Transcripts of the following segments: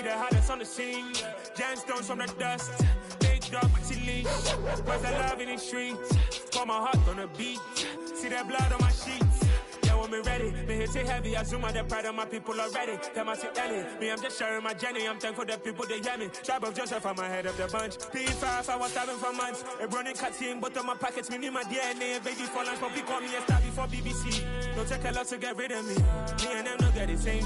the hottest on the scene. Gemstones from the dust. Big dog, leash. Where's the love in the streets? Pour my heart on the beat. See that blood on my sheets. Yeah, when me ready, me hit it heavy. I zoom out the pride of my people already. Tell my Ellie, me I'm just sharing my journey. I'm thankful the people they hear me. Tribe of Joseph, I'm ahead of the bunch. P5, I was starving for months. A running cut team, but on my pockets, me need my DNA. Baby for lunch, but call me a star before BBC. Don't take a lot to get rid of me. Me and them don't get the same.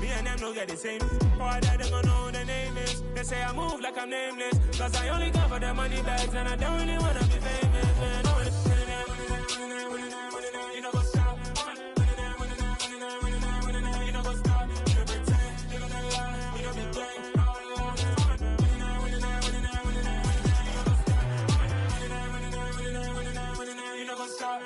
Me and them don't get the same. Boy, that they gonna know who the name is. They say I move like I'm nameless. Cause I only cover the money bags and I don't really wanna be famous, man. You know what's up? You know what's up? You pretend, you don't lie, you don't be gang. You know what's up?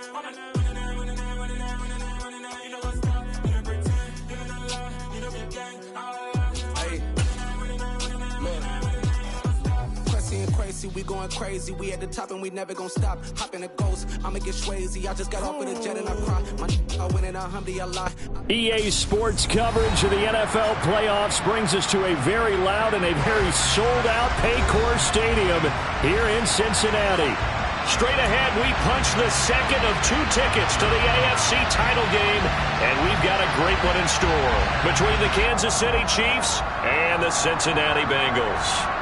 We going crazy, we at the top and we never gonna stop. Hop in a ghost, I'ma get swayzy. I just got off with a jet and I cry. I win in a Humvee, a lot. EA Sports coverage of the NFL playoffs brings us to a very loud and a very sold-out Paycor Stadium here in Cincinnati. Straight ahead, we punch the second of 2 tickets to the AFC title game, and we've got a great one in store between the Kansas City Chiefs and the Cincinnati Bengals.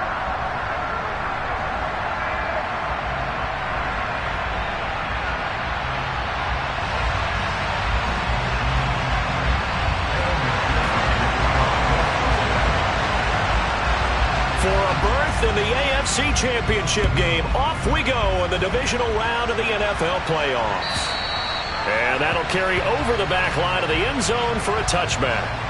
In the AFC Championship game, off we go in the divisional round of the NFL playoffs. And that'll carry over the back line of the end zone for a touchback.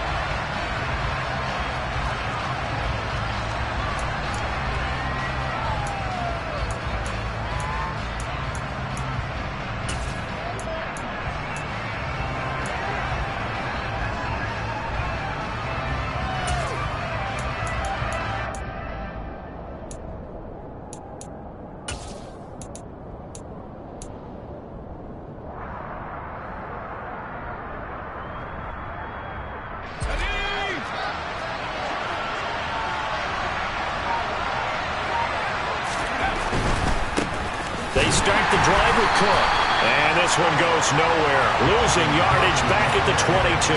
They start the drive with Cook. And this one goes nowhere. Losing yardage back at the 22.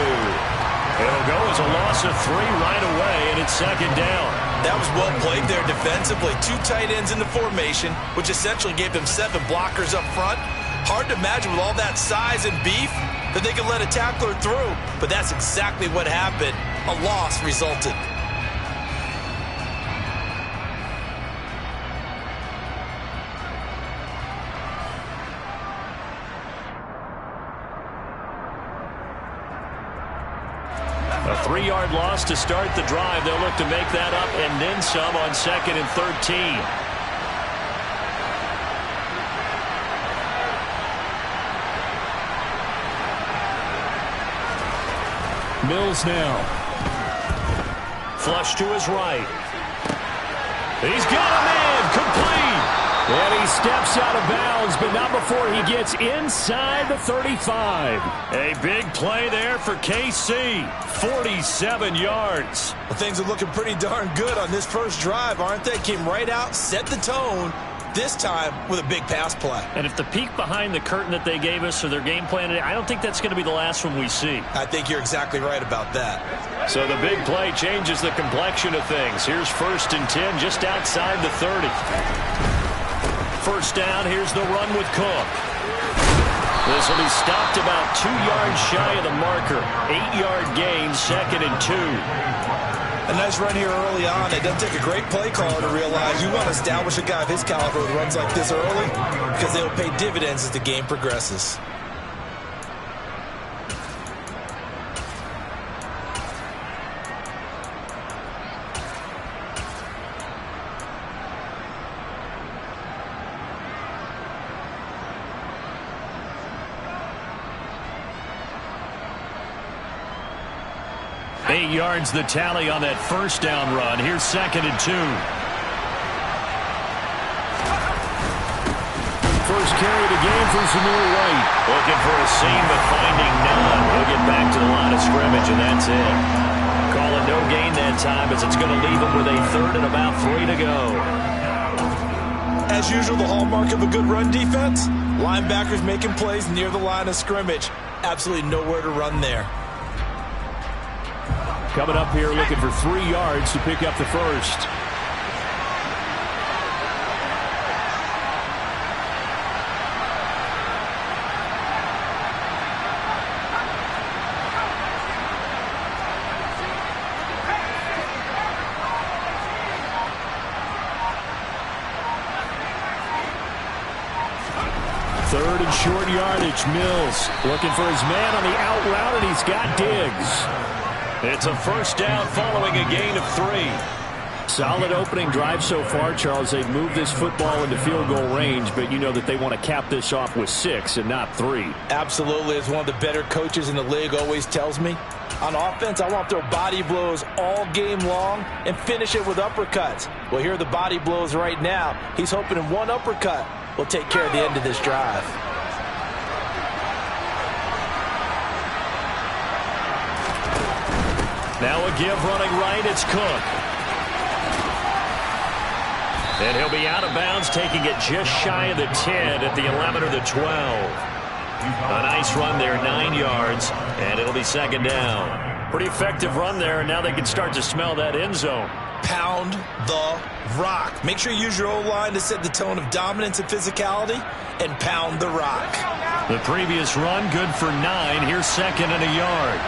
It'll go as a loss of 3 right away, and it's second down. That was well played there defensively. 2 tight ends in the formation, which essentially gave them 7 blockers up front. Hard to imagine with all that size and beef that they could let a tackler through. But that's exactly what happened. A loss resulted. A 3-yard loss to start the drive. They'll look to make that up and then some on 2nd and 13. Mills now. Flush to his right. He's got him in. Complete. And he steps out of bounds, but not before he gets inside the 35. A big play there for KC. 47 yards. Well, things are looking pretty darn good on this first drive, aren't they? Came right out, set the tone, this time with a big pass play. And if the peek behind the curtain that they gave us or their game plan today, I don't think that's going to be the last one we see. I think you're exactly right about that. So the big play changes the complexion of things. Here's 1st and 10 just outside the 30. First down, here's the run with Cook. This will be stopped about 2 yards shy of the marker. 8-yard gain, 2nd and 2. A nice run here early on. It doesn't take a great play caller to realize you want to establish a guy of his caliber that runs like this early because they will pay dividends as the game progresses. Eight yards the tally on that first down run. Here's 2nd and 2. First carry of the game for Zamir White. Looking for a seam, but finding none. He'll get back to the line of scrimmage, and that's it. Calling no gain that time, as it's going to leave them with a third and about 3 to go. As usual, the hallmark of a good run defense, linebackers making plays near the line of scrimmage. Absolutely nowhere to run there. Coming up here looking for 3 yards to pick up the first. Third and short yardage. Mills looking for his man on the out route, and he's got Diggs. It's a first down following a gain of 3. Solid opening drive so far, Charles. They've moved this football into field goal range, but you know that they want to cap this off with 6 and not 3. Absolutely. As one of the better coaches in the league always tells me, on offense, I want to throw body blows all game long and finish it with uppercuts. Well, here are the body blows right now. He's hoping in one uppercut will take care of the end of this drive. Now a give running right, it's Cook. And he'll be out of bounds, taking it just shy of the 10 at the 11 or the 12. A nice run there, 9 yards, and it'll be second down. Pretty effective run there, and now they can start to smell that end zone. Pound the rock. Make sure you use your O-line to set the tone of dominance and physicality, and pound the rock. The previous run, good for 9. Here's second and a yard.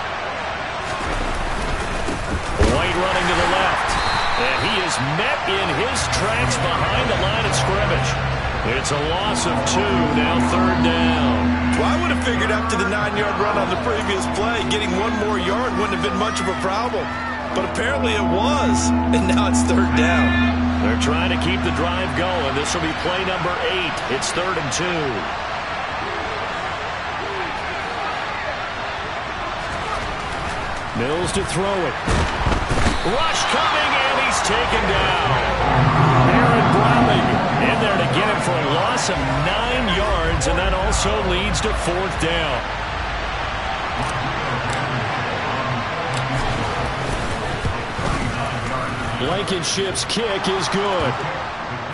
White running to the left. And he is met in his tracks behind the line of scrimmage. It's a loss of 2, now third down. Well, I would have figured after the 9-yard run on the previous play, getting 1 more yard wouldn't have been much of a problem. But apparently it was, and now it's third down. They're trying to keep the drive going. This will be play number 8. It's third and 2. Mills to throw it. Rush coming, and he's taken down. Aaron Browning in there to get him for a loss of 9 yards, and that also leads to fourth down. Blankenship's kick is good.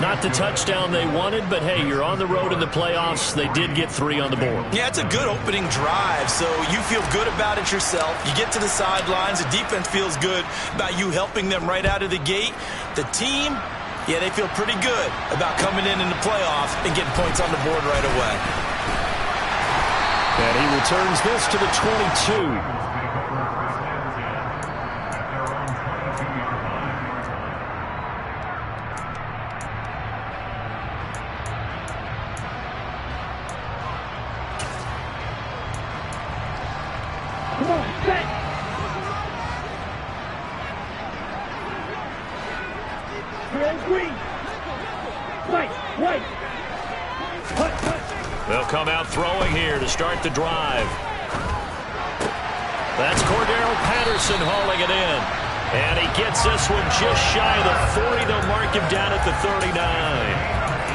Not the touchdown they wanted, but hey, you're on the road in the playoffs. They did get 3 on the board. Yeah, it's a good opening drive, so you feel good about it yourself. You get to the sidelines. The defense feels good about you helping them right out of the gate. The team, yeah, they feel pretty good about coming in the playoffs and getting points on the board right away. And he returns this to the 22. They'll come out throwing here to start the drive. That's Cordero Patterson hauling it in. And he gets this one just shy of the 40. They'll mark him down at the 39.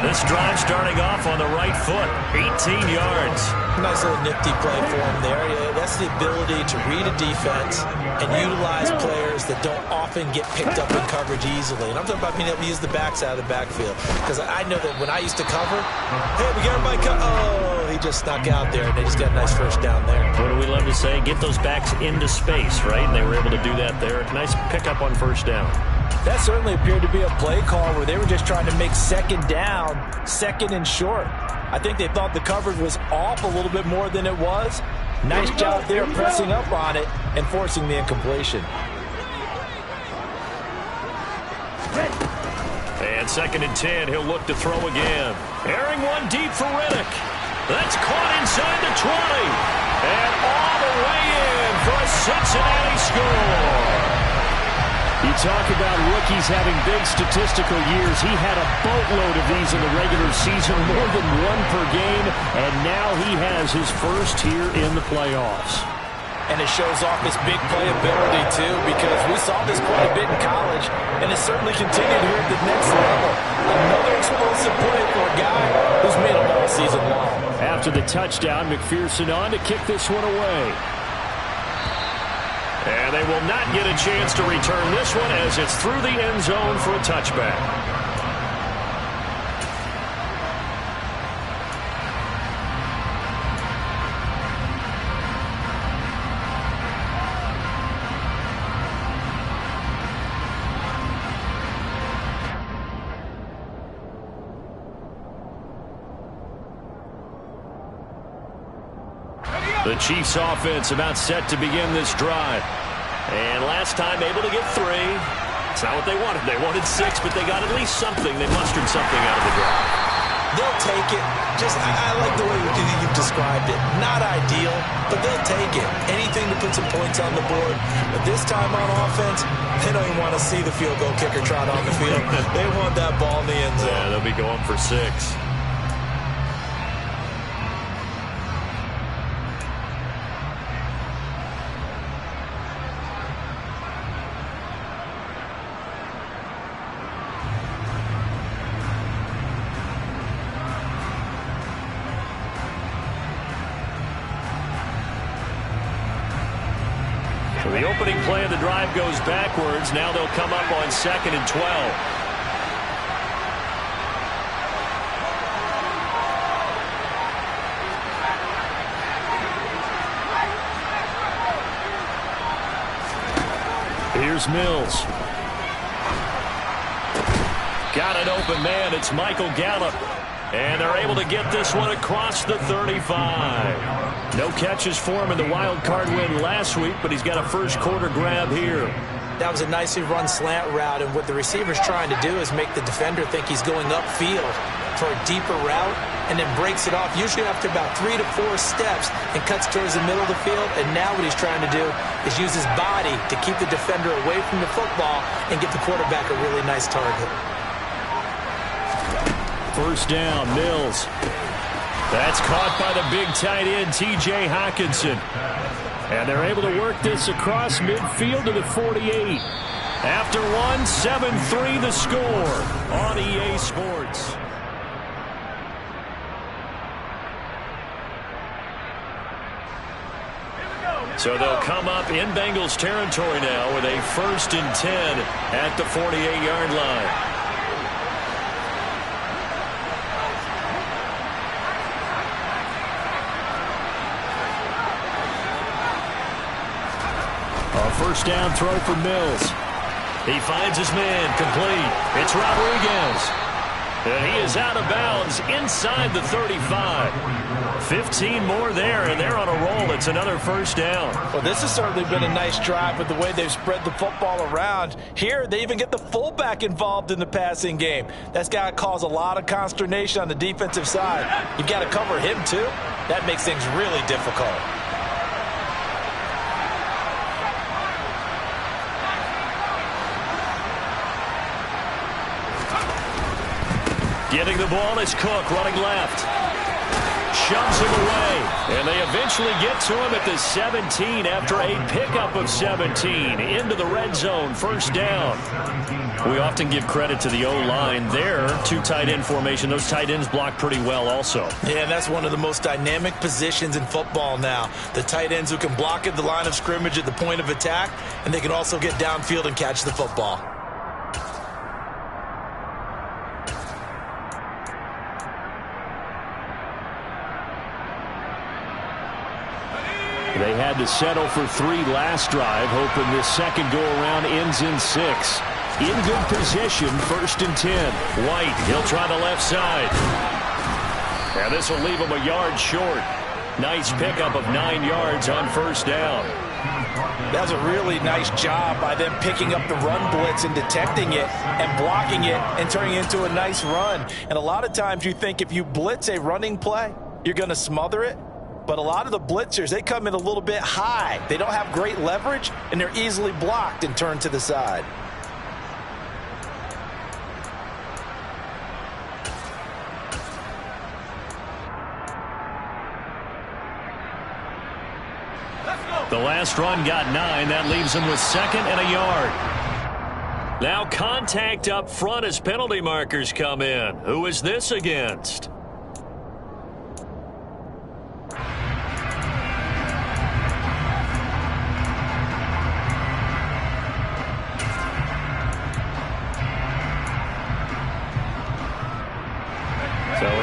This drive starting off on the right foot, 18 yards. Nice little nifty play for him there. Yeah, that's the ability to read a defense and utilize players that don't often get picked up in coverage easily. And I'm talking about being able to use the backs out of the backfield. Because I know that when I used to cover, hey, we got everybody oh, he just snuck out there, and they just got a nice first down there. What do we love to say? Get those backs into space, right? And they were able to do that there. Nice pickup on first down. That certainly appeared to be a play call where they were just trying to make second down, second and short. I think they thought the coverage was off a little bit more than it was. Nice job there pressing up on it and forcing the incompletion. And second and 10, he'll look to throw again. Airing one deep for Riddick. That's caught inside the 20. And all the way in for a Cincinnati score. You talk about rookies having big statistical years. He had a boatload of these in the regular season, more than 1 per game, and now he has his first here in the playoffs. And it shows off his big playability, too, because we saw this quite a bit in college, and it certainly continued here at the next level. Another explosive play for a guy who's made them all season long. After the touchdown, McPherson on to kick this one away. And they will not get a chance to return this one as it's through the end zone for a touchback. The Chiefs offense about set to begin this drive. And last time able to get 3. It's not what they wanted. They wanted 6, but they got at least something. They mustered something out of the drive. They'll take it. I like the way you've described it. Not ideal, but they'll take it. Anything to put some points on the board. But this time on offense, they don't even want to see the field goal kicker trot on the field. They want that ball in the end zone. Yeah, they'll be going for 6. So the opening play of the drive goes backwards. Now they'll come up on 2nd and 12. Here's Mills. Got an open man. It's Michael Gallup. And they're able to get this one across the 35. No catches for him in the wild card win last week, but he's got a first quarter grab here. That was a nicely run slant route, and what the receiver's trying to do is make the defender think he's going upfield for a deeper route, and then breaks it off, usually after about 3 to 4 steps, and cuts towards the middle of the field. And now what he's trying to do is use his body to keep the defender away from the football and get the quarterback a really nice target. First down, Mills. That's caught by the big tight end, T.J. Hockenson. And they're able to work this across midfield to the 48. After one, 7-3 the score on EA Sports. So they'll come up in Bengals territory now with a 1st and 10 at the 48-yard line. First down throw for Mills. He finds his man complete. It's Rodriguez. And he is out of bounds inside the 35. 15 more there, and they're on a roll. It's another first down. Well, this has certainly been a nice drive with the way they've spread the football around. Here, they even get the fullback involved in the passing game. That's got to cause a lot of consternation on the defensive side. You've got to cover him, too. That makes things really difficult. Getting the ball is Cook running left. Shoves him away. And they eventually get to him at the 17 after a pickup of 17 into the red zone. First down. We often give credit to the O-line there. 2 tight end formation. Those tight ends block pretty well also. Yeah, and that's one of the most dynamic positions in football now. The tight ends who can block at the line of scrimmage at the point of attack, and they can also get downfield and catch the football. They had to settle for 3 last drive, hoping this second go-around ends in 6. In good position, 1st and 10. White, he'll try the left side. And this will leave him a yard short. Nice pickup of 9 yards on first down. That was a really nice job by them picking up the run blitz and detecting it and blocking it and turning it into a nice run. And a lot of times you think if you blitz a running play, you're going to smother it. But a lot of the blitzers, they come in a little bit high. They don't have great leverage, and they're easily blocked and turned to the side. The last run got 9. That leaves him with 2nd and a yard. Now contact up front as penalty markers come in. Who is this against?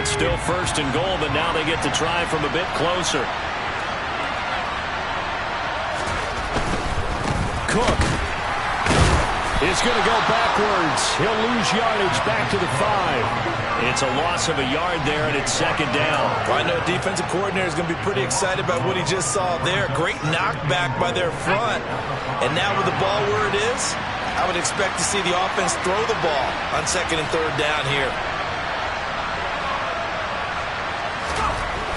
it's still 1st and goal, but now they get to try from a bit closer. Cook is going to go backwards. He'll lose yardage back to the 5. It's a loss of a yard there, and it's 2nd down. Well, I know a defensive coordinator is going to be pretty excited about what he just saw there. Great knockback by their front. And now with the ball where it is, I would expect to see the offense throw the ball on 2nd and 3rd down here.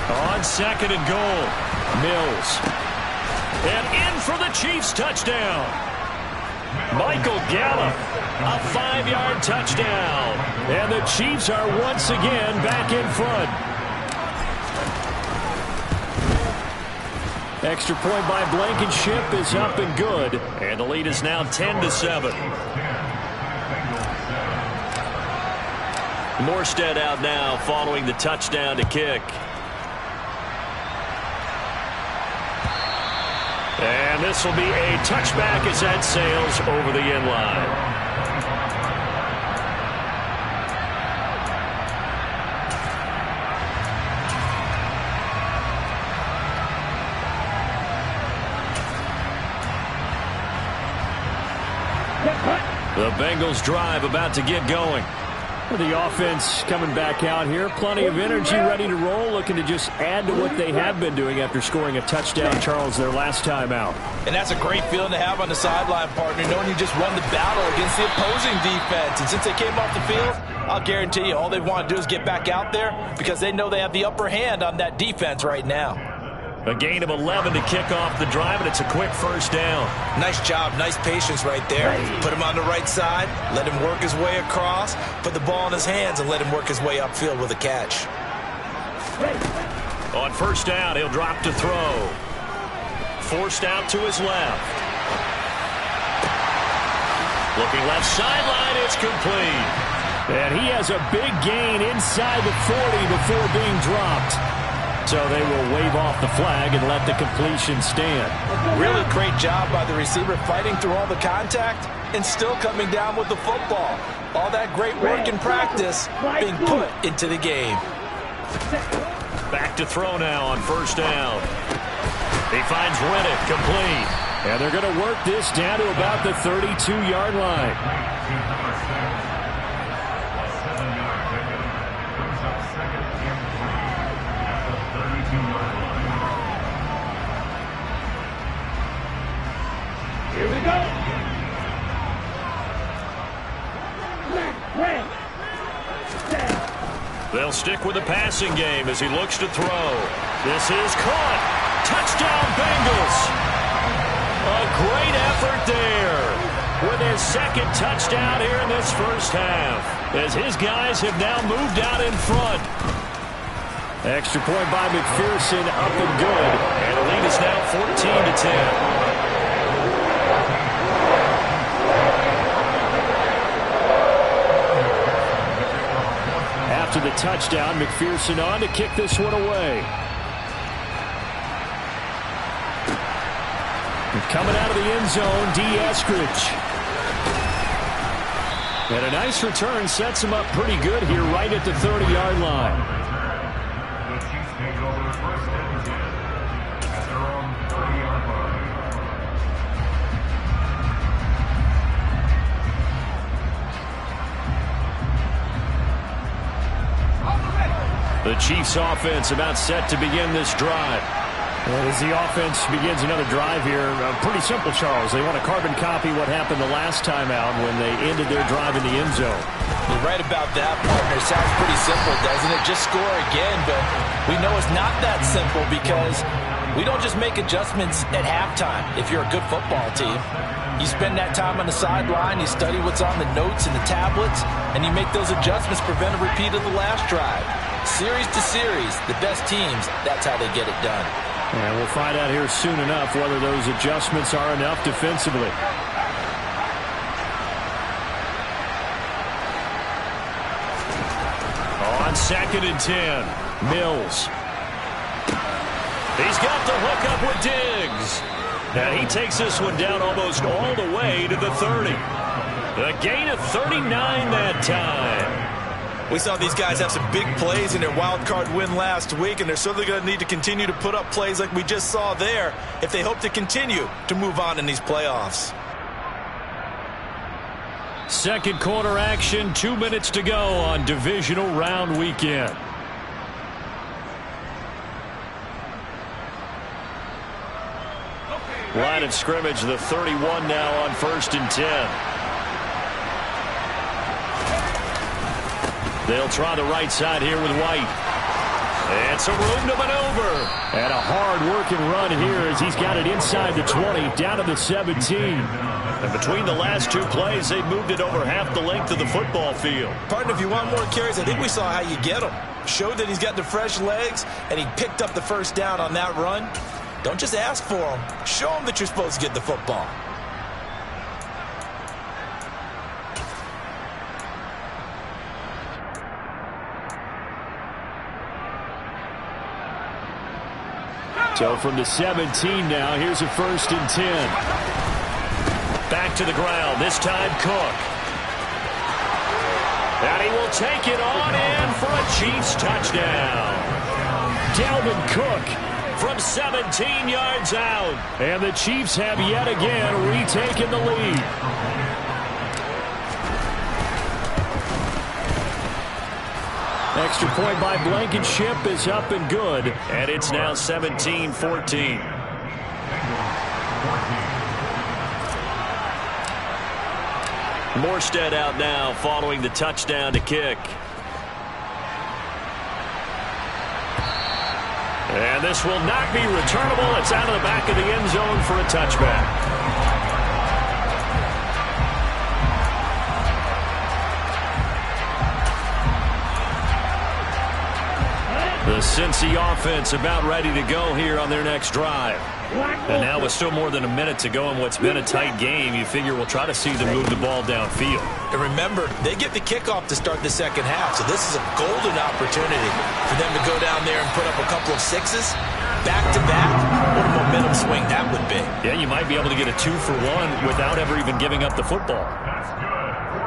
On 2nd and goal, Mills. And in for the Chiefs touchdown. Michael Gallup, a 5-yard touchdown. And the Chiefs are once again back in front. Extra point by Blankenship is up and good. And the lead is now 10-7. Morstead out now following the touchdown to kick. And this will be a touchback as that sails over the end line. The Bengals drive about to get going. The offense coming back out here. Plenty of energy, ready to roll, looking to just add to what they have been doing after scoring a touchdown, Charles, their last time out. And that's a great feeling to have on the sideline, partner, knowing you just won the battle against the opposing defense. And since they came off the field, I'll guarantee you all they want to do is get back out there because they know they have the upper hand on that defense right now. A gain of 11 to kick off the drive, and it's a quick 1st down. Nice job, nice patience right there. Put him on the right side, let him work his way across, put the ball in his hands, and let him work his way upfield with a catch. On 1st down, he'll drop to throw. Forced out to his left. Looking left sideline, it's complete. And he has a big gain inside the 40 before being dropped. So they will wave off the flag and let the completion stand. Really great job by the receiver fighting through all the contact and still coming down with the football. All that great work in practice being put into the game. Back to throw now on 1st down. He finds Reddick complete. And they're going to work this down to about the 32-yard line. Here we go. They'll stick with the passing game as he looks to throw. This is caught. Touchdown, Bengals. A great effort there with his 2nd touchdown here in this 1st half as his guys have now moved out in front. Extra point by McPherson, up and good. And the lead is now 14-10. After the touchdown, McPherson on to kick this one away. And coming out of the end zone, D. Eskridge. And a nice return sets him up pretty good here right at the 30-yard line. The Chiefs take over 1st and 10 at their own 30-yard line. The Chiefs offense about set to begin this drive. And as the offense begins another drive here, pretty simple, Charles. They want to carbon copy what happened the last time out when they ended their drive in the end zone. You're right about that, partner. Sounds pretty simple, doesn't it? Just score again, but we know it's not that simple because we don't just make adjustments at halftime if you're a good football team. You spend that time on the sideline, you study what's on the notes and the tablets, and you make those adjustments, prevent a repeat of the last drive. Series to series, the best teams, that's how they get it done. And we'll find out here soon enough whether those adjustments are enough defensively. On 2nd and 10, Mills. He's got the hook up with Diggs. And he takes this one down almost all the way to the 30. A gain of 39 that time. We saw these guys have some big plays in their wild card win last week, and they're certainly going to need to continue to put up plays like we just saw there if they hope to continue to move on in these playoffs. Second quarter action, 2 minutes to go on divisional round weekend. Line of scrimmage, the 31 now on 1st and 10. They'll try the right side here with White. It's a room to maneuver. And a hard-working run here as he's got it inside the 20, down to the 17. And between the last two plays, they've moved it over half the length of the football field. Partner, if you want more carries, I think we saw how you get them. Showed that he's got the fresh legs, and he picked up the first down on that run. Don't just ask for them. Show them that you're supposed to get the football. So from the 17 now, here's a 1st and 10. Back to the ground, this time Cook. And he will take it on in for a Chiefs touchdown. Dalvin Cook from 17 yards out. And the Chiefs have yet again retaken the lead. Extra point by Blankenship is up and good. And it's now 17-14. Morstead out now following the touchdown to kick. And this will not be returnable. It's out of the back of the end zone for a touchback. The Cincy offense about ready to go here on their next drive. And now with still more than a minute to go in what's been a tight game, you figure we'll try to see them move the ball downfield. And remember, they get the kickoff to start the second half, so this is a golden opportunity for them to go down there and put up a couple of sixes back-to-back. What a momentum swing that would be. Yeah, you might be able to get a 2-for-1 without ever even giving up the football.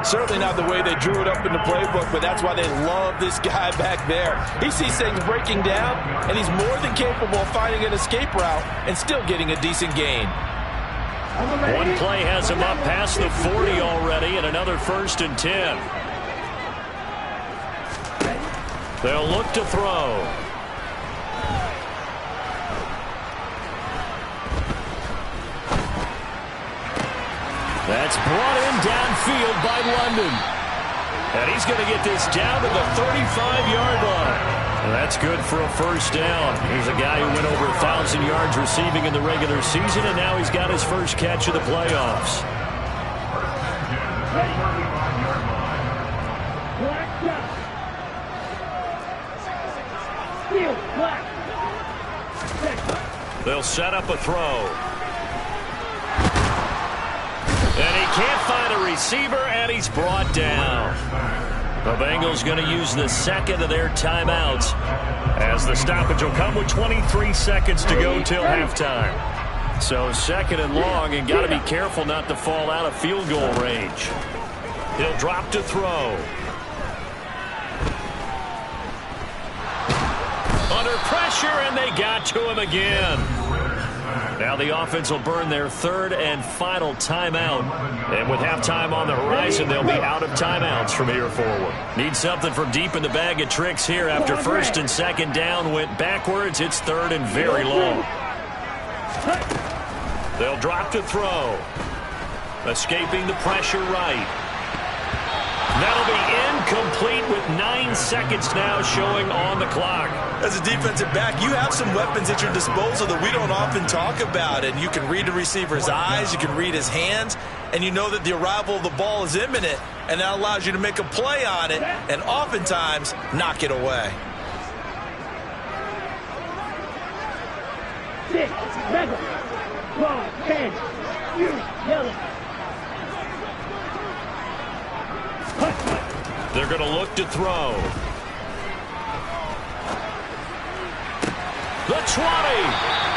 Certainly not the way they drew it up in the playbook, but that's why they love this guy back there. He sees things breaking down, and he's more than capable of finding an escape route and still getting a decent gain. One play has him up past the 40 already, and another 1st and 10. They'll look to throw. That's brought in downfield by London. And he's going to get this down to the 35-yard line. And that's good for a first down. Here's a guy who went over 1,000 yards receiving in the regular season, and now he's got his first catch of the playoffs. They'll set up a throw. And he can't find a receiver, and he's brought down. The Bengals going to use the second of their timeouts as the stoppage will come with 23 seconds to go till halftime. So 2nd and long, and got to be careful not to fall out of field goal range. He'll drop to throw. Under pressure, and they got to him again. Now the offense will burn their 3rd and final timeout. And with halftime on the horizon, they'll be out of timeouts from here forward. Need something from deep in the bag of tricks here after 1st and 2nd down went backwards. It's 3rd and very long. They'll drop to throw. Escaping the pressure right. That'll be incomplete with 9 seconds now showing on the clock. As a defensive back, you have some weapons at your disposal that we don't often talk about. And you can read the receiver's eyes, you can read his hands, and you know that the arrival of the ball is imminent, and that allows you to make a play on it and oftentimes knock it away. 6, 7, 12, 10, use yellow. They're going to look to throw. The 20.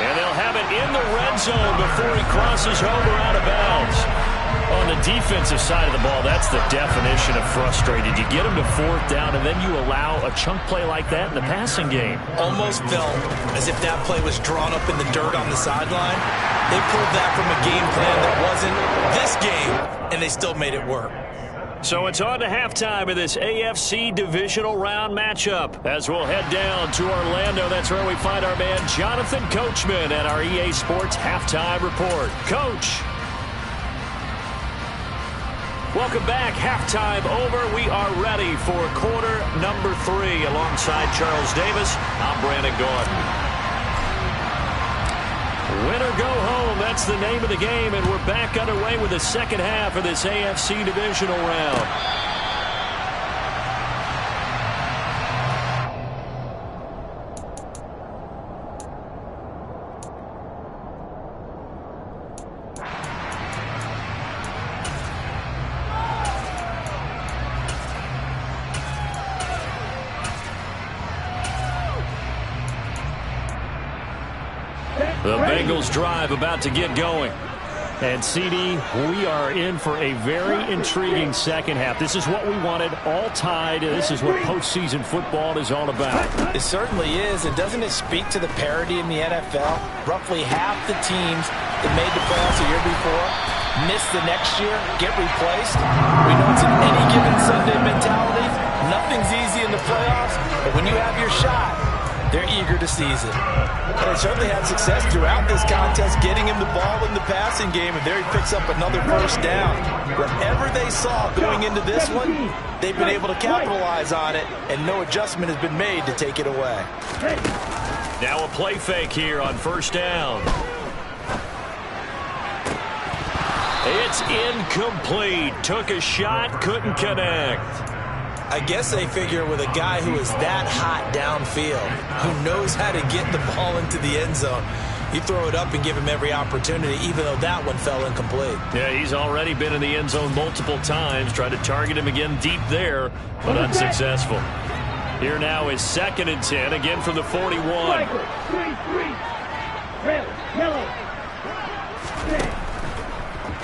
And they'll have it in the red zone before he crosses over out of bounds. On the defensive side of the ball, that's the definition of frustrated. You get them to 4th down, and then you allow a chunk play like that in the passing game. Almost felt as if that play was drawn up in the dirt on the sideline. They pulled that from a game plan that wasn't this game, and they still made it work. So it's on to halftime of this AFC divisional round matchup. As we'll head down to Orlando, that's where we find our man Jonathan Coachman at our EA Sports Halftime Report. Coach. Welcome back. Halftime over. We are ready for quarter number 3. Alongside Charles Davis, I'm Brandon Gordon. Win or go home, that's the name of the game, and we're back underway with the second half of this AFC divisional round. The Bengals drive about to get going. And, CD, we are in for a very intriguing second half. This is what we wanted, all tied. This is what postseason football is all about. It certainly is. And doesn't it speak to the parity in the NFL? Roughly half the teams that made the playoffs the year before miss the next year, get replaced. We know it's an any given Sunday mentality. Nothing's easy in the playoffs, but when you have your shot, they're eager to seize it. They certainly had success throughout this contest, getting him the ball in the passing game, and there he picks up another first down. Whatever they saw going into this one, they've been able to capitalize on it, and no adjustment has been made to take it away. Now a play fake here on first down. It's incomplete. Took a shot, couldn't connect. I guess they figure with a guy who is that hot downfield, who knows how to get the ball into the end zone, you throw it up and give him every opportunity, even though that one fell incomplete. Yeah, he's already been in the end zone multiple times. Tried to target him again deep there, but unsuccessful. Here now is 2nd and 10, again from the 41.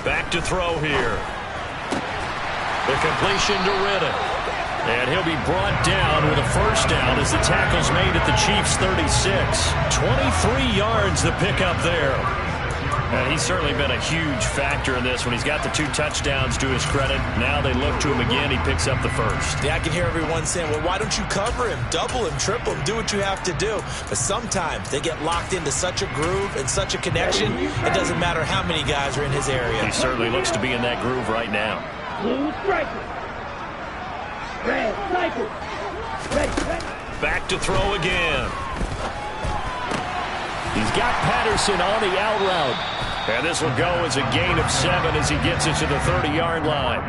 Back to throw here. The completion to Riddick. And he'll be brought down with a first down as the tackle's made at the Chiefs' 36. 23 yards the pickup there. And he's certainly been a huge factor in this when he's got the 2 touchdowns to his credit. Now they look to him again. He picks up the first. Yeah, I can hear everyone saying, well, why don't you cover him, double him, triple him, do what you have to do. But sometimes they get locked into such a groove and such a connection, it doesn't matter how many guys are in his area. He certainly looks to be in that groove right now. Blue striker. Red striker. Back to throw again. He's got Patterson on the out route. And this will go as a gain of 7 as he gets it to the 30-yard line.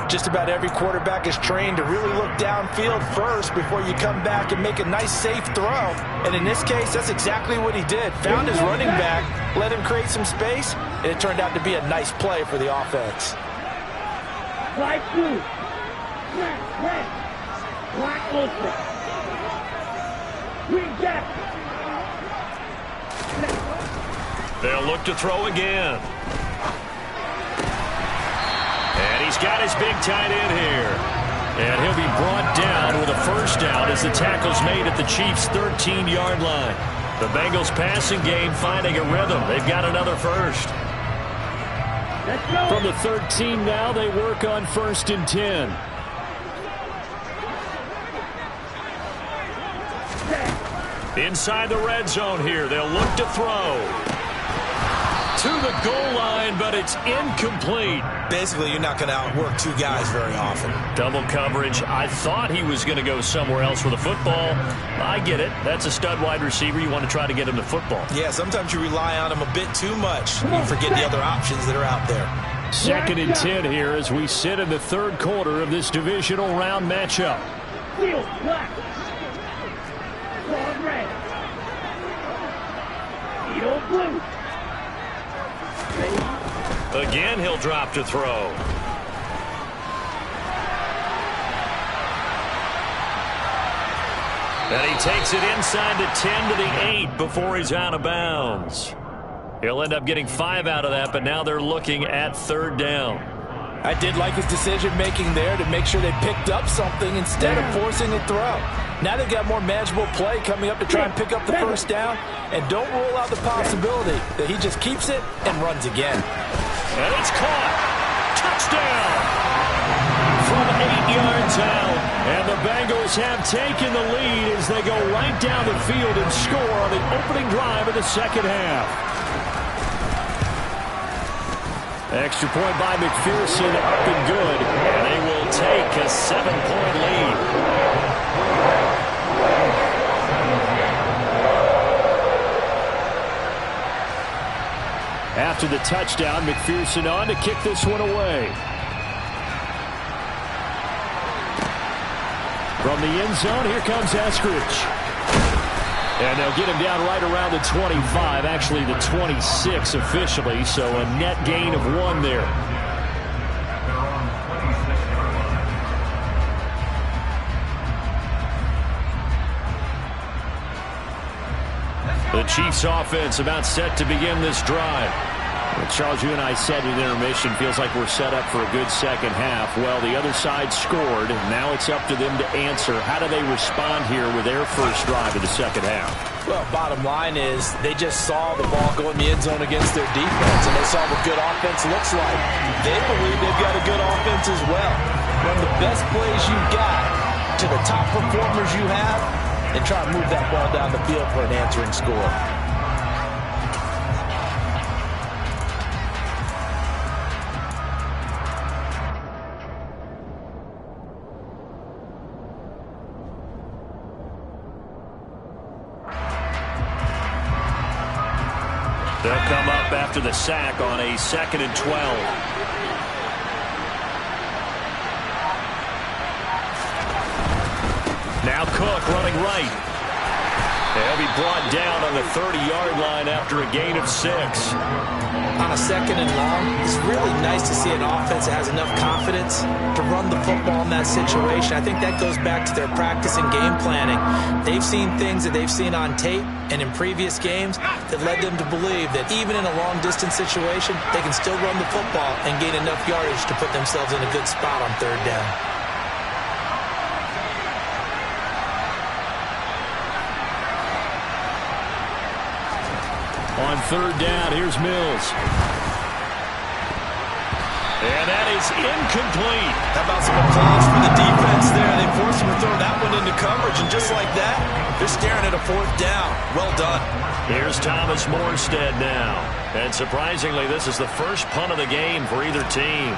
Just about every quarterback is trained to really look downfield first before you come back and make a nice, safe throw. And in this case, that's exactly what he did. Found his running back, let him create some space, and it turned out to be a nice play for the offense. Black blue. Red. Black ultra. Green jacket. They'll look to throw again. And he's got his big tight end here. And he'll be brought down with a first down as the tackle's made at the Chiefs' 13-yard line. The Bengals passing game finding a rhythm. They've got another first. From the 13 now, they work on 1st and 10. Inside the red zone here, they'll look to throw. To the goal line, but it's incomplete. Basically, you're not going to outwork 2 guys very often. Double coverage. I thought he was going to go somewhere else with the football. I get it. That's a stud wide receiver. You want to try to get him the football. Yeah, sometimes you rely on him a bit too much. You forget the other options that are out there. 2nd and 10 here as we sit in the 3rd quarter of this divisional round matchup. Field black. Sword red. Field blue. Again, he'll drop to throw. And he takes it inside the 10 to the 8 before he's out of bounds. He'll end up getting 5 out of that, but now they're looking at 3rd down. I did like his decision-making there to make sure they picked up something instead of forcing a throw. Now they've got more manageable play coming up to try and pick up the 1st down, and don't rule out the possibility that he just keeps it and runs again. And it's caught. Touchdown! From 8 yards out, and the Bengals have taken the lead as they go right down the field and score on the opening drive of the 2nd half. Extra point by McPherson, up and good, and they will take a 7-point lead. After the touchdown, McPherson on to kick this one away. From the end zone, here comes Eskridge. And they'll get him down right around the 25, actually the 26 officially, so a net gain of 1 there. The Chiefs offense about set to begin this drive. Charles, you and I said at intermission, feels like we're set up for a good 2nd half. Well, the other side scored, and now it's up to them to answer. How do they respond here with their first drive of the 2nd half? Well, bottom line is they just saw the ball go in the end zone against their defense, and they saw what good offense looks like. They believe they've got a good offense as well. Run the best plays you've got to the top performers you have, and try and move that ball down the field for an answering score. They'll come up after the sack on a 2nd and 12. Now Cook running right. They'll be brought down on the 30-yard line after a gain of 6. On a 2nd and long, it's really nice to see an offense that has enough confidence to run the football in that situation. I think that goes back to their practice and game planning. They've seen things that they've seen on tape and in previous games that led them to believe that even in a long-distance situation, they can still run the football and gain enough yardage to put themselves in a good spot on 3rd down. On 3rd down, here's Mills. And that is incomplete. How about some applause for the defense there? They forced him to throw that one into coverage, and just like that, they're staring at a 4th down. Well done. Here's Thomas Morstead now. And surprisingly, this is the first punt of the game for either team.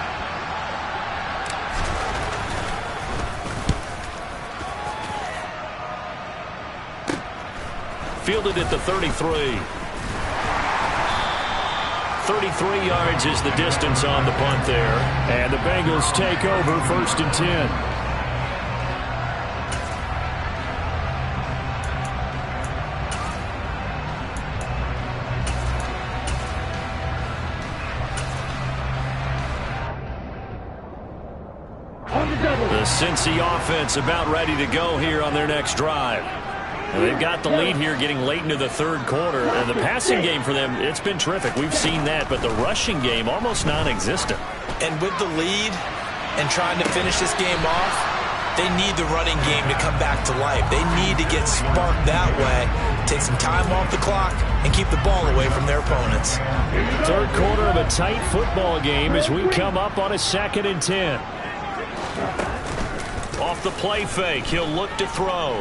Fielded at the 33. 33 yards is the distance on the punt there. And the Bengals take over 1st and 10. The Cincy offense about ready to go here on their next drive. And they've got the lead here getting late into the 3rd quarter. And the passing game for them, it's been terrific. We've seen that. But the rushing game, almost non-existent. And with the lead and trying to finish this game off, they need the running game to come back to life. They need to get sparked that way, take some time off the clock, and keep the ball away from their opponents. 3rd quarter of a tight football game as we come up on a 2nd and 10. Off the play fake, he'll look to throw.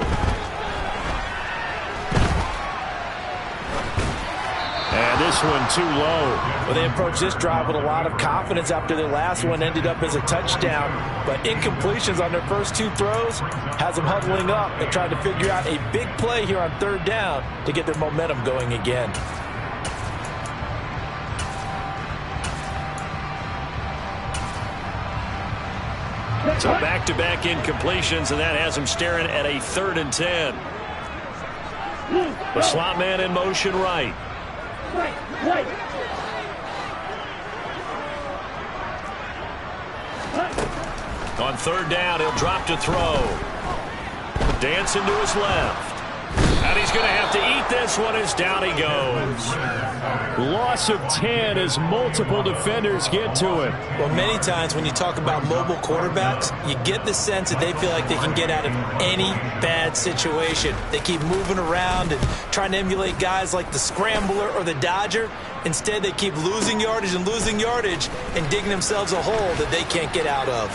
And this one too low. Well, they approached this drive with a lot of confidence after their last one ended up as a touchdown. But incompletions on their first 2 throws has them huddling up and trying to figure out a big play here on 3rd down to get their momentum going again. So back-to-back incompletions, and that has them staring at a 3rd and 10. The slot man in motion right. On 3rd down, he'll drop to throw. Dancing to his left. And he's going to have to eat this one as down he goes. Loss of 10 as multiple defenders get to him. Well, many times when you talk about mobile quarterbacks, you get the sense that they feel like they can get out of any bad situation. They keep moving around and trying to emulate guys like the Scrambler or the Dodger. Instead, they keep losing yardage and digging themselves a hole that they can't get out of.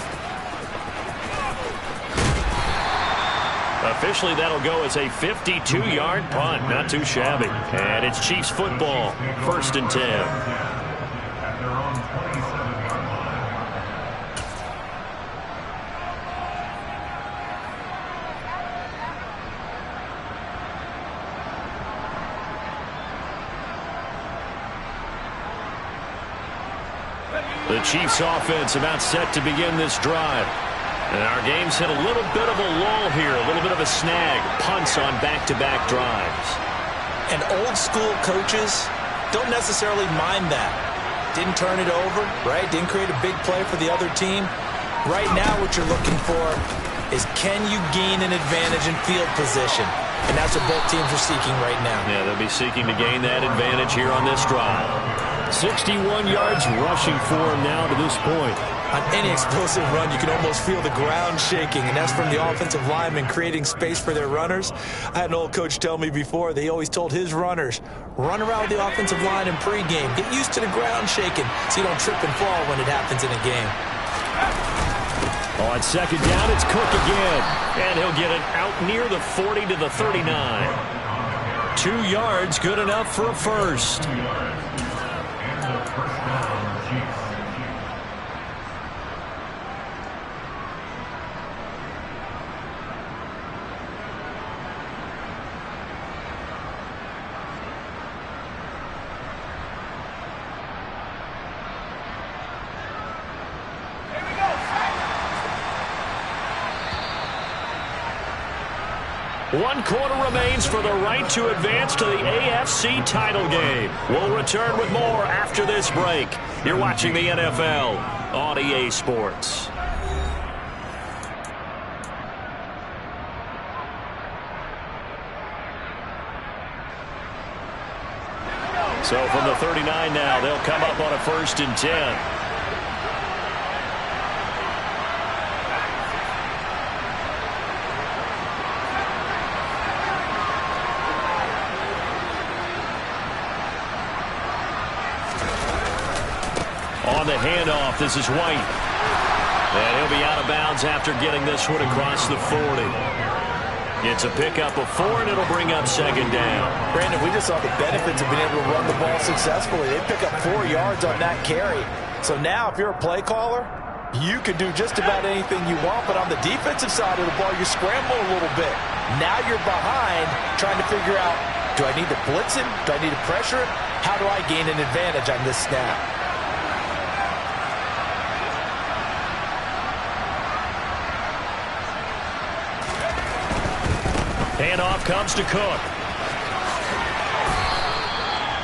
Officially, that'll go as a 52-yard punt. Not too shabby. And it's Chiefs football, 1st and 10. At their own 27-yard line. The Chiefs offense about set to begin this drive. And our game's hit a little bit of a lull here, a little bit of a snag. Punts on back-to-back drives. And old-school coaches don't necessarily mind that. Didn't turn it over, right? Didn't create a big play for the other team. Right now what you're looking for is can you gain an advantage in field position? And that's what both teams are seeking right now. Yeah, they'll be seeking to gain that advantage here on this drive. 61 yards rushing for him now to this point. On any explosive run, you can almost feel the ground shaking, and that's from the offensive linemen creating space for their runners. I had an old coach tell me before, they always told his runners, run around with the offensive line in pregame. Get used to the ground shaking so you don't trip and fall when it happens in a game. On 2nd down, it's Cook again. And he'll get it out near the 40 to the 39. 2 yards, good enough for a first. One quarter remains for the right to advance to the AFC title game. We'll return with more after this break. You're watching the NFL on EA Sports. So from the 39 now, they'll come up on a 1st and 10. On the handoff, this is White. And he'll be out of bounds after getting this one across the 40. It's a pickup of 4, and it'll bring up 2nd down. Brandon, we just saw the benefits of being able to run the ball successfully. They pick up 4 yards on that carry. So now, if you're a play caller, you can do just about anything you want. But on the defensive side of the ball, you scramble a little bit. Now you're behind, trying to figure out, do I need to blitz him? Do I need to pressure him? How do I gain an advantage on this snap? Handoff comes to Cook.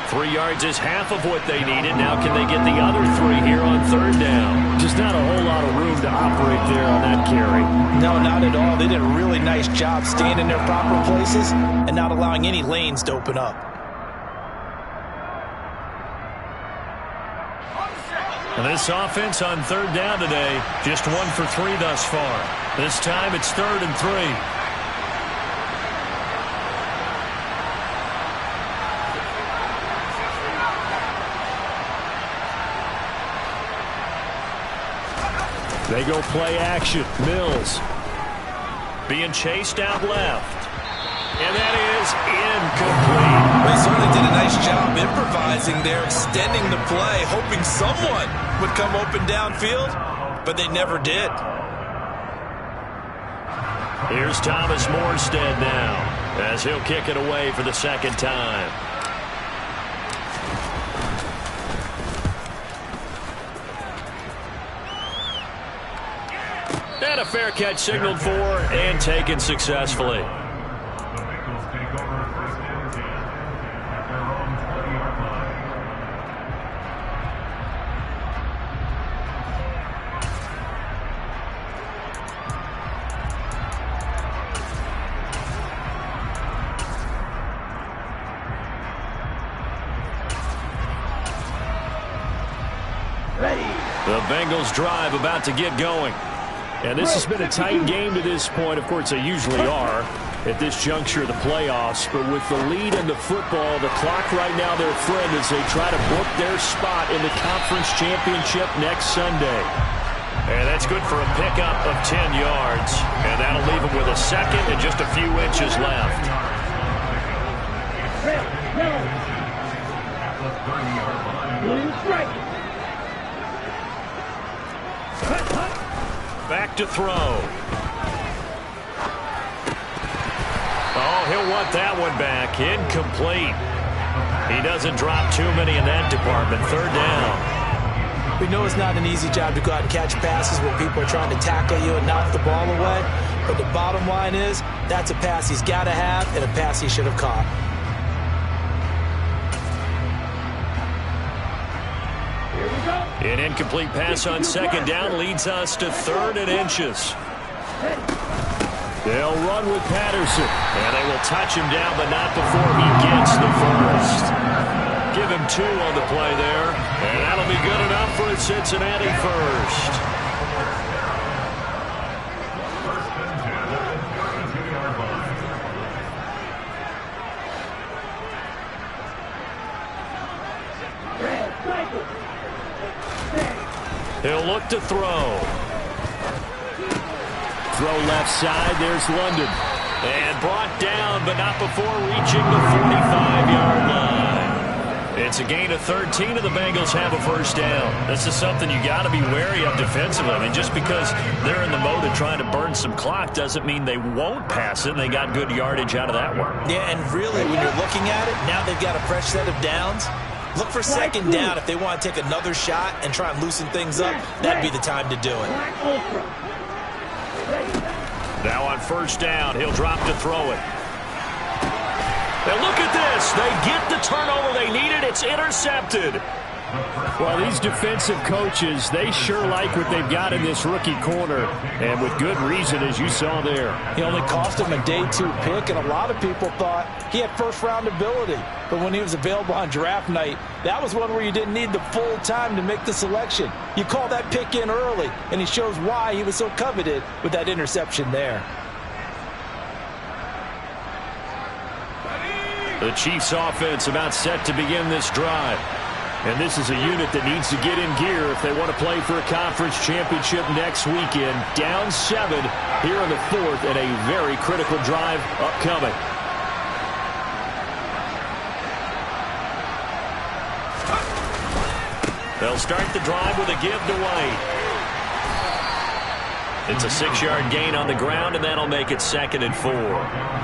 3 yards is half of what they needed. Now can they get the other 3 here on 3rd down? Just not a whole lot of room to operate there on that carry. No, not at all. They did a really nice job staying in their proper places and not allowing any lanes to open up. And this offense on 3rd down today, just 1 for 3 thus far. This time it's 3rd and 3. They go play action. Mills being chased out left. And that is incomplete. They certainly did a nice job improvising there, extending the play, hoping someone would come open downfield, but they never did. Here's Thomas Morstead now, as he'll kick it away for the 2nd time. And a fair catch signaled for and taken successfully. The Bengals take over 1st and 10 at their own 20-yard line. Bengals drive about to get going. And this has been a tight game to this point. Of course, they usually are at this juncture of the playoffs. But with the lead in the football, the clock right now their friend as they try to book their spot in the conference championship next Sunday. And that's good for a pickup of 10 yards. And that'll leave them with a second and just a few inches left. Back to throw. Oh, he'll want that one back. Incomplete. He doesn't drop too many in that department. Third down. We know it's not an easy job to go out and catch passes when people are trying to tackle you and knock the ball away. But the bottom line is, that's a pass he's got to have and a pass he should have caught. An incomplete pass on second down leads us to 3rd and inches. They'll run with Patterson, and they will touch him down, but not before he gets the first. Give him 2 on the play there, and that'll be good enough for a Cincinnati first. He'll look to throw. Throw left side. There's London. And brought down, but not before reaching the 45-yard line. It's a gain of 13, and the Bengals have a first down. This is something you got to be wary of defensively. I mean, just because they're in the mode of trying to burn some clock doesn't mean they won't pass it. They got good yardage out of that one. Yeah, and really, when you're looking at it, now they've got a fresh set of downs. Look for second down if they want to take another shot and try and loosen things up. That'd be the time to do it. Now on first down, he'll drop to throw it. Now look at this. They get the turnover they needed. It's intercepted. Well, these defensive coaches, they sure like what they've got in this rookie corner, and with good reason, as you saw there. He only cost him a day 2 pick, and a lot of people thought he had first-round ability. But when he was available on draft night, that was one where you didn't need the full time to make the selection. You call that pick in early, and he shows why he was so coveted with that interception there. The Chiefs offense about set to begin this drive. And this is a unit that needs to get in gear if they want to play for a conference championship next weekend. Down 7 here in the 4th, and a very critical drive upcoming. They'll start the drive with a give to White. It's a 6-yard gain on the ground, and that'll make it 2nd and 4.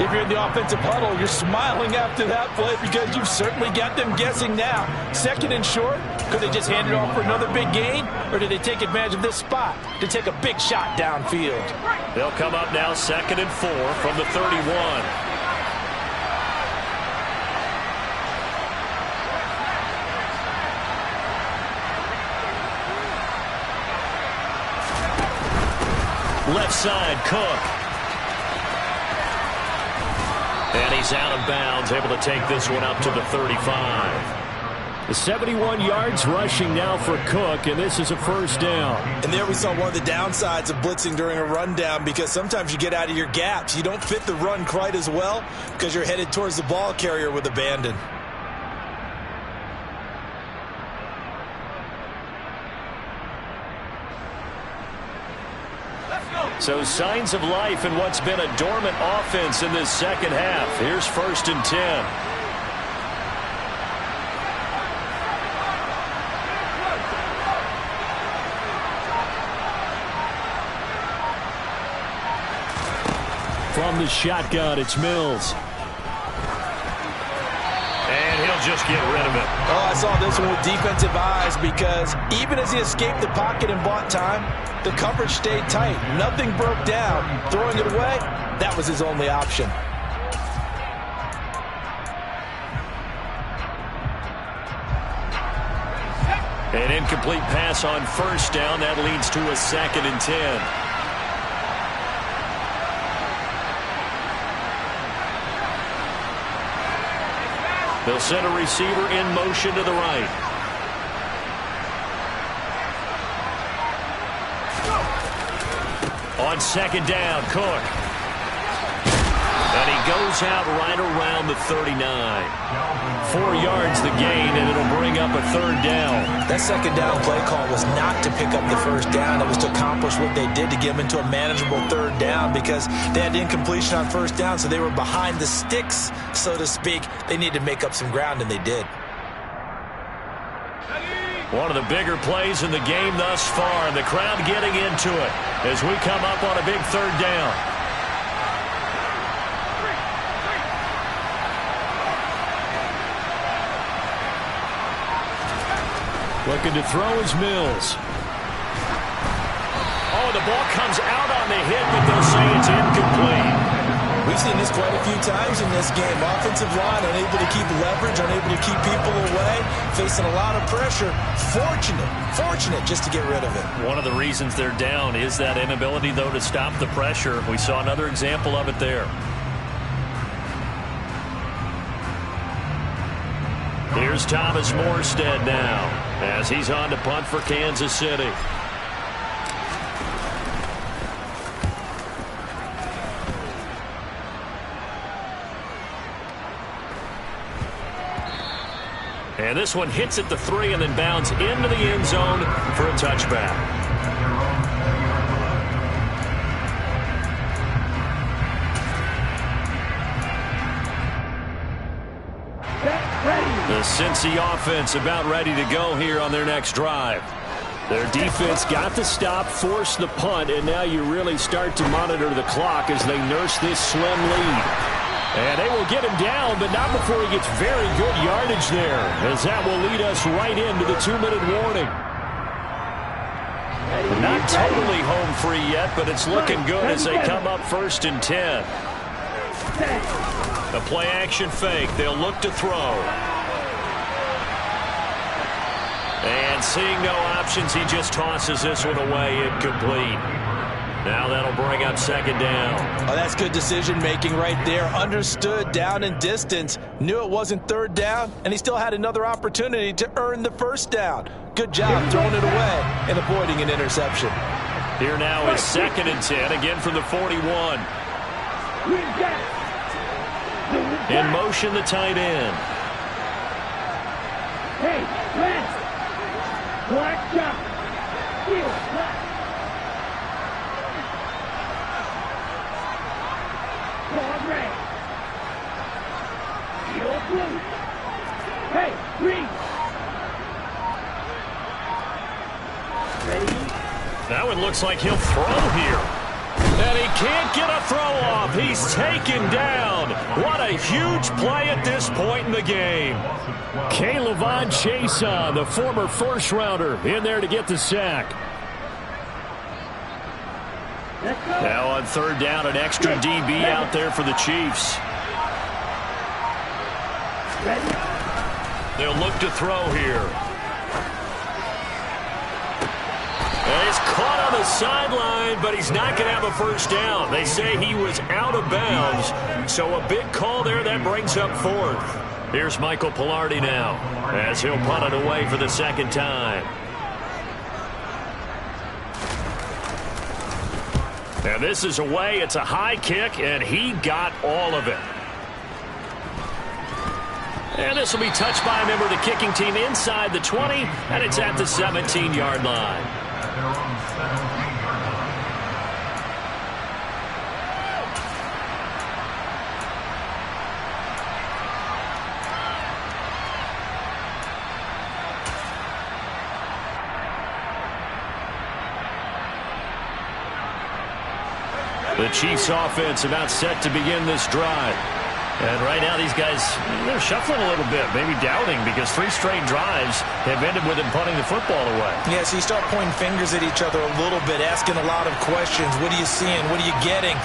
If you're in the offensive huddle, you're smiling after that play because you've certainly got them guessing now. 2nd and short, could they just hand it off for another big gain, or did they take advantage of this spot to take a big shot downfield? They'll come up now 2nd and 4 from the 31. Left side, Cook. And he's out of bounds, able to take this one up to the 35. The 71 yards rushing now for Cook, and this is a first down. And there we saw one of the downsides of blitzing during a rundown, because sometimes you get out of your gaps. You don't fit the run quite as well because you're headed towards the ball carrier with abandon. So signs of life in what's been a dormant offense in this second half. Here's 1st and 10. From the shotgun, it's Mills. And he'll just get rid of it. Oh, I saw this one with defensive eyes, because even as he escaped the pocket and bought time, the coverage stayed tight. Nothing broke down. Throwing it away, that was his only option. An incomplete pass on first down. That leads to a 2nd and 10. They'll send a receiver in motion to the right. on second down, Cook. And he goes out right around the 39. 4 yards the gain, and it'll bring up a third down. That second down play call was not to pick up the first down. It was to accomplish what they did to get them into a manageable third down because they had incompletion on first down, so they were behind the sticks, so to speak. They needed to make up some ground, and they did. One of the bigger plays in the game thus far, and the crowd getting into it as we come up on a big third down. Looking to throw is Mills. Oh, the ball comes out on the hit, but they'll say it's incomplete. We've seen this quite a few times in this game. Offensive line unable to keep leverage, unable to keep people away, facing a lot of pressure. Fortunate just to get rid of it. One of the reasons they're down is that inability, though, to stop the pressure. We saw another example of it there. Here's Thomas Morstead now as he's on to punt for Kansas City. And this one hits at the 3 and then bounds into the end zone for a touchback. The Cincy offense about ready to go here on their next drive. Their defense got the stop, forced the punt, and now you really start to monitor the clock as they nurse this slim lead. And they will get him down, but not before he gets very good yardage there, as that will lead us right into the 2-minute warning. Not totally home free yet, but it's looking good as they come up 1st and 10. A play action fake. They'll look to throw. And seeing no options, he just tosses this one away incomplete. Now that'll bring up 2nd down. Oh, that's good decision-making right there. Understood down and distance. Knew it wasn't 3rd down, and he still had another opportunity to earn the 1st down. Good job throwing it away and avoiding an interception. Here now is 2nd and 10, again from the 41. In motion, the tight end. Hey, left. Black jump. Heel, left. Forward red. Heel blue. Hey, green. Ready? Now it looks like he'll throw here. And he can't get a throw off. He's taken down. What a huge play at this point in the game. K'Lavon Chaisson, the former first-rounder, in there to get the sack. Now on 3rd down, an extra DB out there for the Chiefs. They'll look to throw here. And he's caught on the sideline, but he's not going to have a 1st down. They say he was out of bounds, so a big call there that brings up 4th. Here's Michael Pilardi now as he'll punt it away for the 2nd time. And this is away. It's a high kick, and he got all of it. And this will be touched by a member of the kicking team inside the 20, and it's at the 17-yard line. The Chiefs offense about set to begin this drive. And right now these guys, they're shuffling a little bit, maybe doubting, because 3 straight drives have ended with them punting the football away. Yeah, so you start pointing fingers at each other a little bit, asking a lot of questions. What are you seeing? What are you getting?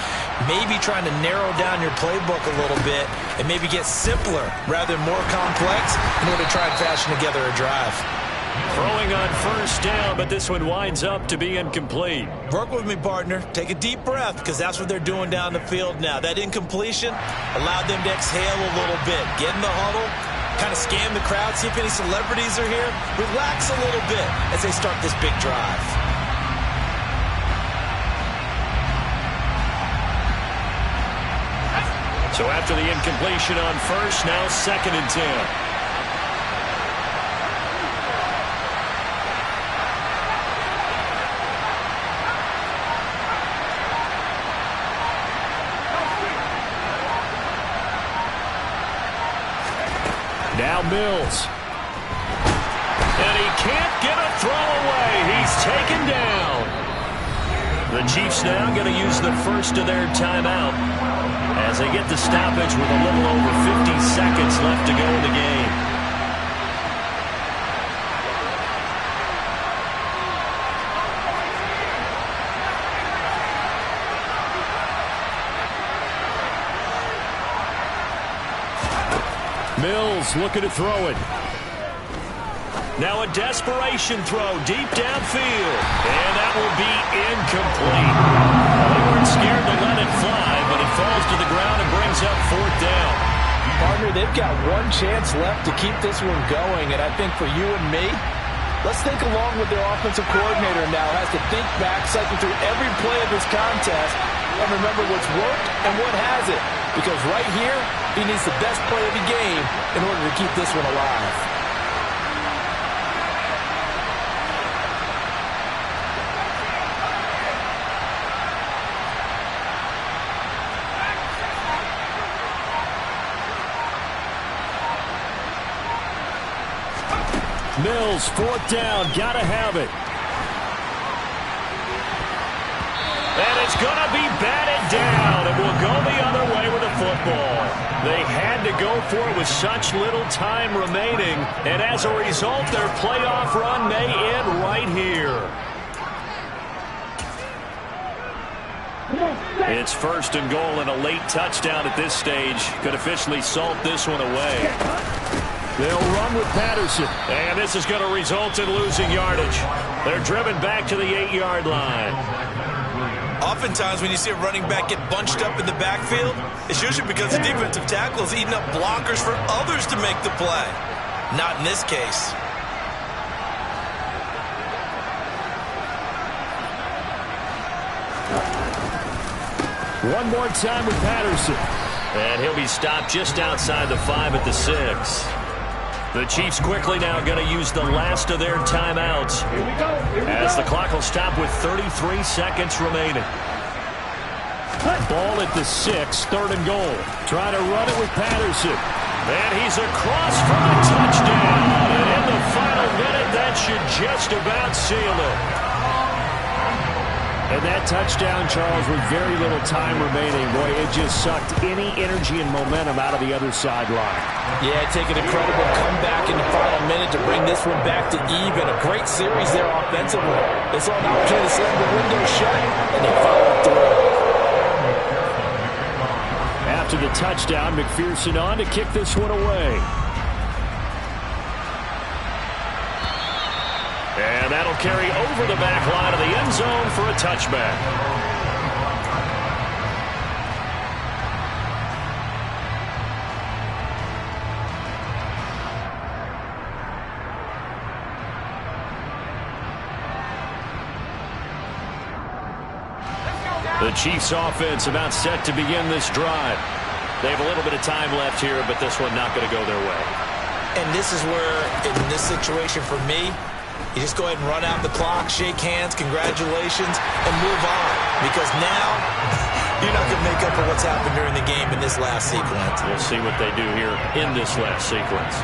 Maybe trying to narrow down your playbook a little bit and maybe get simpler rather than more complex in order to try and fashion together a drive. Throwing on 1st down, but this one winds up to be incomplete. Work with me, partner. Take a deep breath, because that's what they're doing down the field now. That incompletion allowed them to exhale a little bit. Get in the huddle, kind of scan the crowd, see if any celebrities are here. Relax a little bit as they start this big drive. So after the incompletion on first, now 2nd and 10. Now Mills. And he can't get a throw away. He's taken down. The Chiefs now going to use the first of their timeout as they get the stoppage with a little over 50 seconds left to go in the game. Mills looking to throw it. Now a desperation throw deep downfield. And that will be incomplete. They weren't scared to let it fly, but it falls to the ground and brings up 4th down. Partner, they've got one chance left to keep this one going, and I think for you and me, let's think along with their offensive coordinator now. Has to think back, cycle through every play of this contest, and remember what's worked and what hasn't. Because right here, he needs the best play of the game in order to keep this one alive. Mills, 4th down, gotta have it. And it's gonna be batted down, and we'll go the other way with the football. They had to go for it with such little time remaining, and as a result, their playoff run may end right here. It's 1st and goal, and a late touchdown at this stage could officially salt this one away. They'll run with Patterson. And this is going to result in losing yardage. They're driven back to the 8-yard line. Oftentimes when you see a running back get bunched up in the backfield, it's usually because the defensive tackle is eating up blockers for others to make the play. Not in this case. One more time with Patterson. And he'll be stopped just outside the 5 at the 6. The Chiefs quickly now going to use the last of their timeouts as the clock will stop with 33 seconds remaining. Ball at the 6, 3rd and goal. Trying to run it with Patterson. And he's across for the touchdown. And in the final minute, that should just about seal it. And that touchdown, Charles, with very little time remaining. Boy, it just sucked any energy and momentum out of the other sideline. Yeah, take an incredible comeback in the final minute to bring this one back to even. A great series there offensively. They saw an opportunity to slam the window shut, and they followed through. After the touchdown, McPherson on to kick this one away. And that'll carry over the back line of the end zone for a touchback. The Chiefs offense about set to begin this drive. They have a little bit of time left here, but this one not going to go their way. And this is where, in this situation for me, you just go ahead and run out the clock, shake hands, congratulations, and move on. Because now, you're not going to make up for what's happened during the game in this last sequence. We'll see what they do here in this last sequence.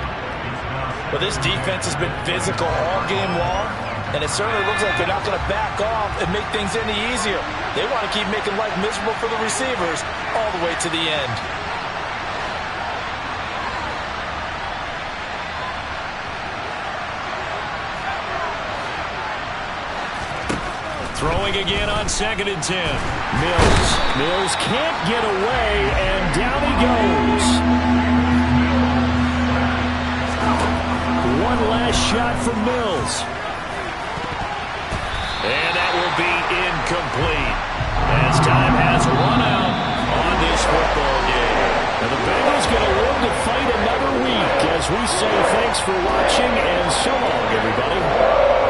Well, this defense has been physical all game long, and it certainly looks like they're not going to back off and make things any easier. They want to keep making life miserable for the receivers all the way to the end. Throwing again on 2nd and 10. Mills can't get away, and down he goes. One last shot from Mills. And that will be incomplete as time has run out on this football game. And the Bengals going to live to fight another week as we say thanks for watching and so long, everybody.